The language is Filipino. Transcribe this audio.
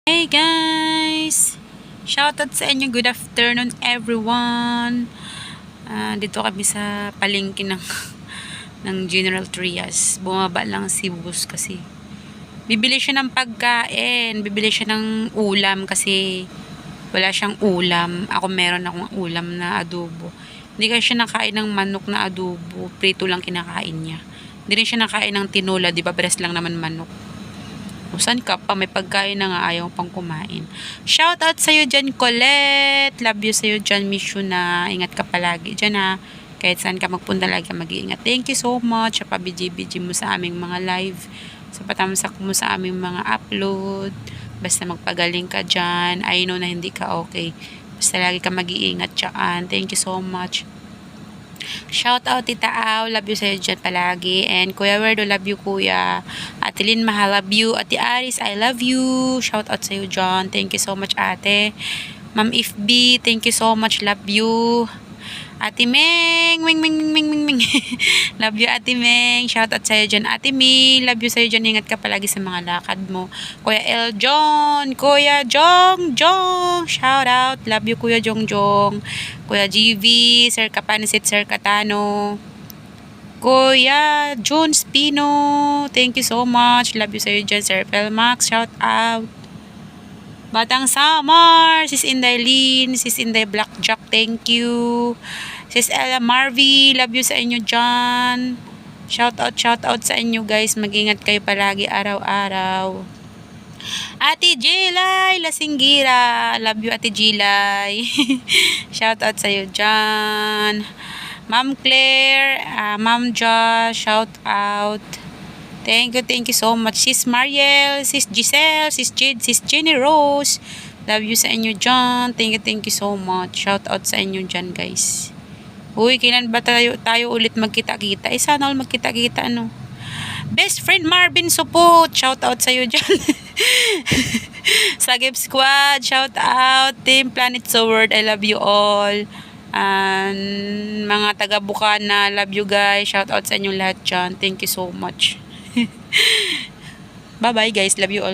Hey guys! Shoutout sa inyo. Good afternoon everyone. Dito kami sa palengke ng General Trias. Bumaba lang si Bus kasi bibili siya ng pagkain. Bibili siya ng ulam kasi wala siyang ulam. Ako meron akong ulam na adobo. Hindi kasi siya nakain ng manok na adobo. Prito lang kinakain niya. Hindi rin siya nakain ng tinola. Di ba breast lang naman manok. Saan ka pa? May pagkain na nga ayaw pang kumain. Shout out sa'yo dyan, Colette. Love you sa'yo dyan, miss you na. Ingat ka palagi dyan ha. Kahit saan ka magpunta, lagi ka mag-iingat. Thank you so much sa pabiji-biji mo sa aming mga live. Sa patamsak mo sa aming mga upload. Basta magpagaling ka dyan. I know na hindi ka okay. Basta lagi ka mag-iingat dyan. Thank you so much. Shout out Tita Au, love you sa'yo dyan palagi. And Kuya Werdo, love you Kuya. Ate Lynn Mahal, love you. Ate Aris, I love you. Shout out sa'yo dyan. Thank you so much ate. Ma'am Ifb, thank you so much, love you. Ate Meng, Meng, Meng, Meng, Meng, Meng, Meng. Love you Ate Meng. Shout out sa'yo dyan. Ate Mi, love you sa'yo dyan. Ingat ka palagi sa mga lakad mo. Kuya El John, Kuya Jong, Jong. Shout out. Love you Kuya Jong Jong. Kuya GV, Sir Kapanisit, Sir Katano. Kuya Jun Spino. Thank you so much. Love you sa'yo dyan. Sir Pelmax, shout out. Batang Samar, Sis Inday Lin, Sis Inday Blackjack, thank you. Sis Ella Marvy, love you sa inyo dyan. Shout out sa inyo guys. Mag-ingat kayo palagi araw-araw. Ate Jilay Lasinggira, love you Ate Jilay. Shout out sa iyo dyan. Ma'am Claire, Ma'am Josh, shout out. Thank you so much. Sis Mariel, Sis Giselle, Sis Jade, Sis Jenny Rose. Love you sa inyo dyan. Thank you so much. Shout out sa inyo dyan guys. Uy, kailan ba tayo ulit magkita-kita? Sana all magkita-kita ano. Best friend Marvin Supot. Shout out sa iyo dyan. Sagip Squad, shout out. Team Planet Sword, I love you all. And mga taga Bukana, love you guys. Shout out sa inyo lahat dyan. Thank you so much. Bye bye guys, love you all.